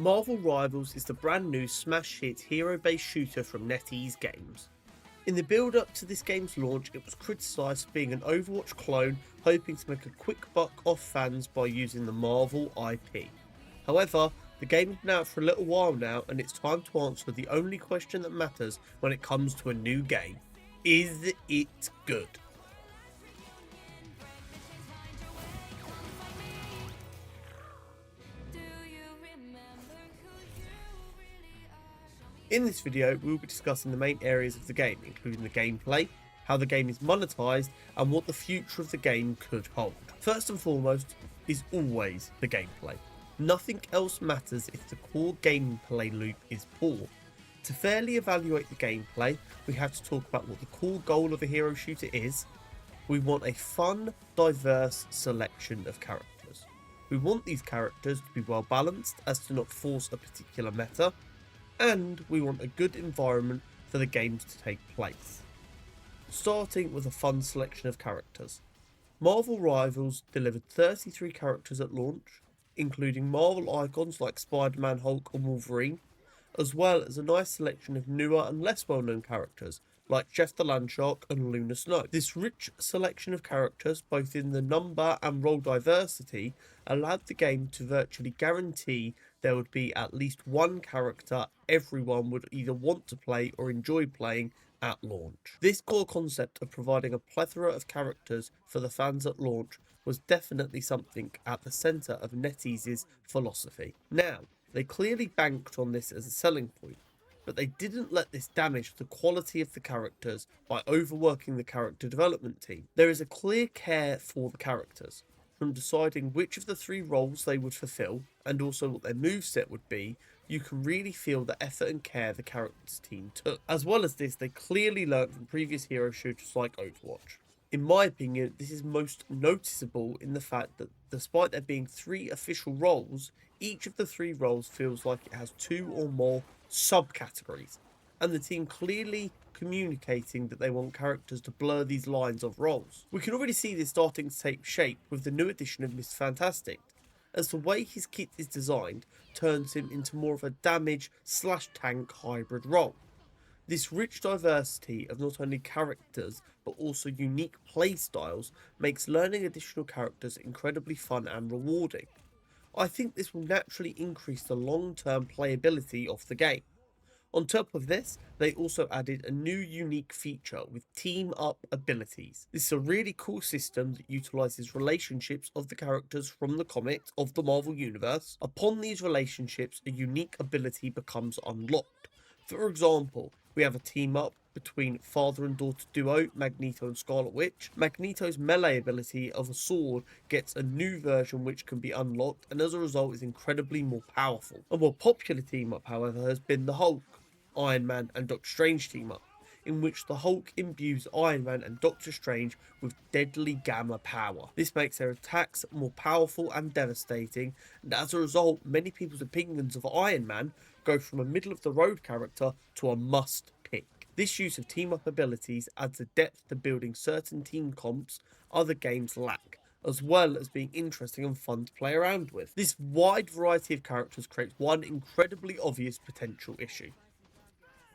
Marvel Rivals is the brand new smash hit hero-based shooter from NetEase Games. In the build-up to this game's launch, it was criticised for being an Overwatch clone, hoping to make a quick buck off fans by using the Marvel IP. However, the game has been out for a little while now, and it's time to answer the only question that matters when it comes to a new game. Is it good? In this video, we will be discussing the main areas of the game, including the gameplay, how the game is monetized, and what the future of the game could hold. First and foremost is always the gameplay. Nothing else matters if the core gameplay loop is poor. To fairly evaluate the gameplay, we have to talk about what the core goal of a hero shooter is. We want a fun, diverse selection of characters. We want these characters to be well balanced as to not force a particular meta, and we want a good environment for the games to take place. Starting with a fun selection of characters. Marvel Rivals delivered 33 characters at launch, including Marvel icons like Spider-Man, Hulk and Wolverine, as well as a nice selection of newer and less well-known characters like Jeff the Landshark and Luna Snow. This rich selection of characters, both in the number and role diversity, allowed the game to virtually guarantee there would be at least one character everyone would either want to play or enjoy playing at launch. This core concept of providing a plethora of characters for the fans at launch was definitely something at the centre of NetEase's philosophy. Now, they clearly banked on this as a selling point, but they didn't let this damage the quality of the characters by overworking the character development team. There is a clear care for the characters, from deciding which of the 3 roles they would fulfill and also what their moveset would be. You can really feel the effort and care the characters team took. As well as this, they clearly learned from previous hero shooters like Overwatch. In my opinion, this is most noticeable in the fact that despite there being 3 official roles, each of the 3 roles feels like it has 2 or more subcategories, and the team clearly communicating that they want characters to blur these lines of roles. We can already see this starting to take shape with the new addition of Mr. Fantastic, as the way his kit is designed turns him into more of a damage/tank hybrid role. This rich diversity of not only characters but also unique playstyles makes learning additional characters incredibly fun and rewarding. I think this will naturally increase the long-term playability of the game. On top of this, they also added a new unique feature with team up abilities. This is a really cool system that utilizes relationships of the characters from the comics of the Marvel Universe. Upon these relationships, a unique ability becomes unlocked. For example, we have a team up between father and daughter duo Magneto and Scarlet Witch. Magneto's melee ability of a sword gets a new version which can be unlocked, and as a result is incredibly more powerful. A more popular team up, however, has been the Hulk, Iron Man and Doctor Strange team up, in which the Hulk imbues Iron Man and Doctor Strange with deadly gamma power. This makes their attacks more powerful and devastating, and as a result, many people's opinions of Iron Man go from a middle-of-the-road character to a must-pick. This use of team-up abilities adds a depth to building certain team comps other games lack, as well as being interesting and fun to play around with. This wide variety of characters creates one incredibly obvious potential issue: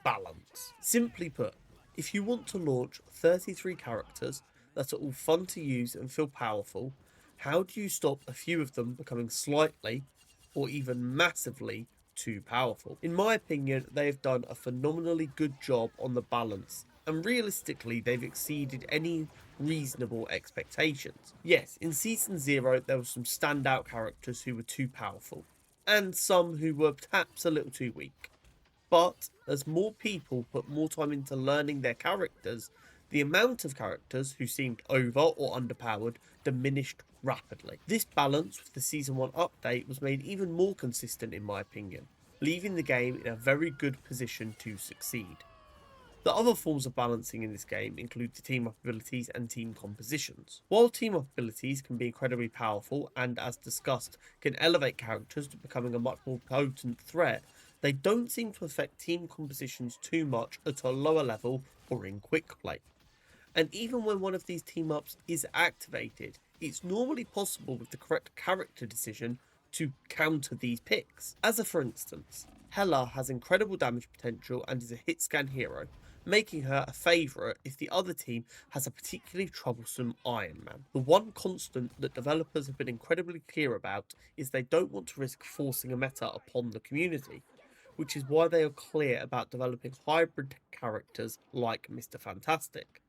balance. Simply put, if you want to launch 33 characters that are all fun to use and feel powerful, how do you stop a few of them becoming slightly or even massively too powerful? In my opinion, they have done a phenomenally good job on the balance, and realistically they've exceeded any reasonable expectations. Yes, in Season 0 there were some standout characters who were too powerful, and some who were perhaps a little too weak. But as more people put more time into learning their characters, the amount of characters who seemed over or underpowered diminished rapidly. This balance with the Season 1 update was made even more consistent in my opinion, leaving the game in a very good position to succeed. The other forms of balancing in this game include the team-up abilities and team compositions. While team-up abilities can be incredibly powerful and, as discussed, can elevate characters to becoming a much more potent threat, they don't seem to affect team compositions too much at a lower level or in quick play. And even when one of these team-ups is activated, it's normally possible with the correct character decision to counter these picks. As a for instance, Hela has incredible damage potential and is a hit scan hero, making her a favourite if the other team has a particularly troublesome Iron Man. The one constant that developers have been incredibly clear about is they don't want to risk forcing a meta upon the community, which is why they are clear about developing hybrid characters like Mr. Fantastic.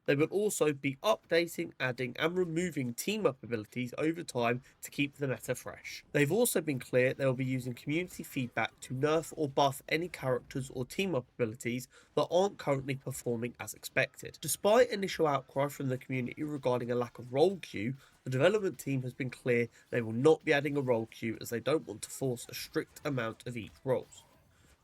They will also be updating, adding and removing team-up abilities over time to keep the meta fresh. They've also been clear they will be using community feedback to nerf or buff any characters or team-up abilities that aren't currently performing as expected. Despite initial outcry from the community regarding a lack of role queue, the development team has been clear they will not be adding a role queue as they don't want to force a strict amount of each roles.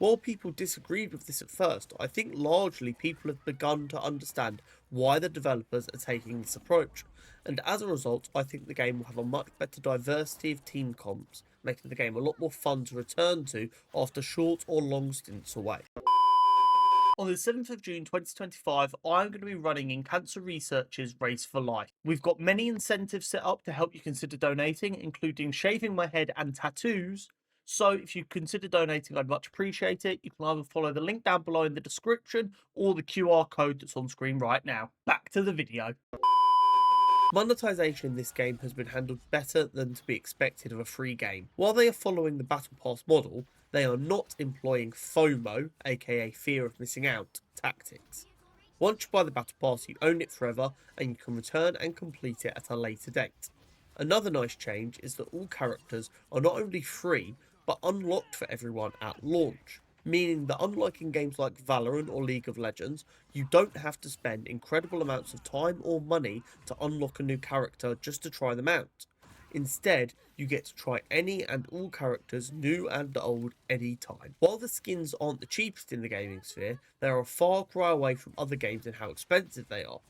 While people disagreed with this at first, I think largely people have begun to understand why the developers are taking this approach, and as a result, I think the game will have a much better diversity of team comps, making the game a lot more fun to return to after short or long stints away. On the 7th of June 2025, I'm going to be running in Cancer Research's Race for Life. We've got many incentives set up to help you consider donating, including shaving my head and tattoos. So if you consider donating, I'd much appreciate it. You can either follow the link down below in the description or the QR code that's on screen right now. Back to the video. Monetization in this game has been handled better than to be expected of a free game. While they are following the Battle Pass model, they are not employing FOMO, aka fear of missing out, tactics. Once you buy the Battle Pass, you own it forever and you can return and complete it at a later date. Another nice change is that all characters are not only free, but unlocked for everyone at launch, meaning that unlike in games like Valorant or League of Legends, you don't have to spend incredible amounts of time or money to unlock a new character just to try them out. Instead, you get to try any and all characters, new and old, anytime. While the skins aren't the cheapest in the gaming sphere, they are a far cry away from other games in how expensive they are.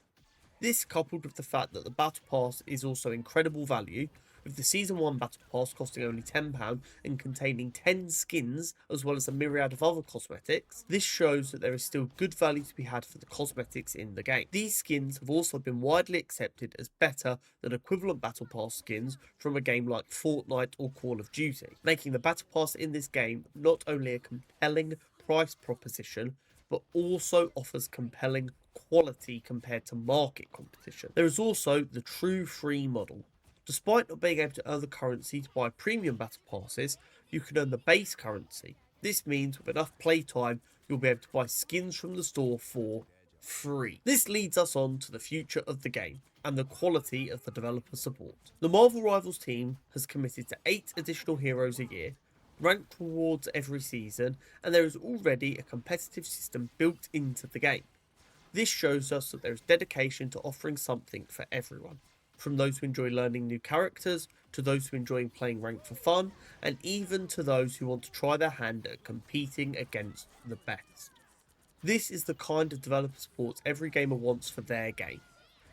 This, coupled with the fact that the Battle Pass is also incredible value, with the Season 1 Battle Pass costing only £10 and containing 10 skins as well as a myriad of other cosmetics, this shows that there is still good value to be had for the cosmetics in the game. These skins have also been widely accepted as better than equivalent Battle Pass skins from a game like Fortnite or Call of Duty, making the Battle Pass in this game not only a compelling price proposition, but also offers compelling quality compared to market competition. There is also the true free model. Despite not being able to earn the currency to buy premium battle passes, you can earn the base currency. This means with enough playtime, you'll be able to buy skins from the store for free. This leads us on to the future of the game and the quality of the developer support. The Marvel Rivals team has committed to 8 additional heroes a year, ranked rewards every season, and there is already a competitive system built into the game. This shows us that there is dedication to offering something for everyone, from those who enjoy learning new characters, to those who enjoy playing ranked for fun, and even to those who want to try their hand at competing against the best. This is the kind of developer support every gamer wants for their game,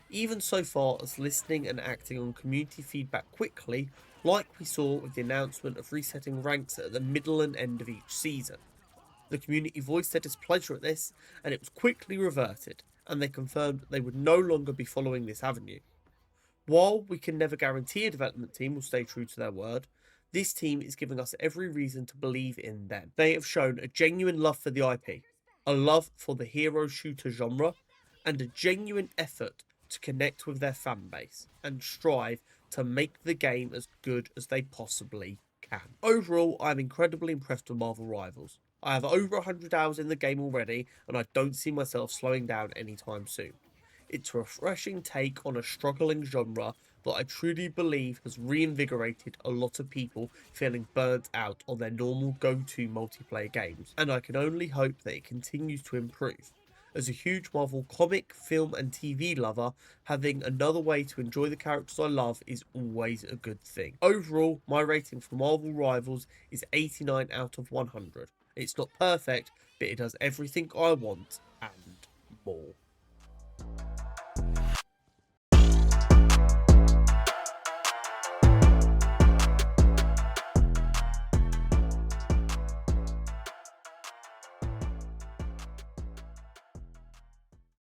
even so far as listening and acting on community feedback quickly, like we saw with the announcement of resetting ranks at the middle and end of each season. The community voiced their displeasure at this, and it was quickly reverted, and they confirmed that they would no longer be following this avenue. While we can never guarantee a development team will stay true to their word, this team is giving us every reason to believe in them. They have shown a genuine love for the IP, a love for the hero shooter genre, and a genuine effort to connect with their fan base and strive to make the game as good as they possibly can. Overall, I'm incredibly impressed with Marvel Rivals. I have over 100 hours in the game already, and I don't see myself slowing down anytime soon. It's a refreshing take on a struggling genre that I truly believe has reinvigorated a lot of people feeling burnt out on their normal go-to multiplayer games, and I can only hope that it continues to improve. As a huge Marvel comic, film and TV lover, having another way to enjoy the characters I love is always a good thing. Overall, my rating for Marvel Rivals is 89 out of 100. It's not perfect, but it does everything I want and more.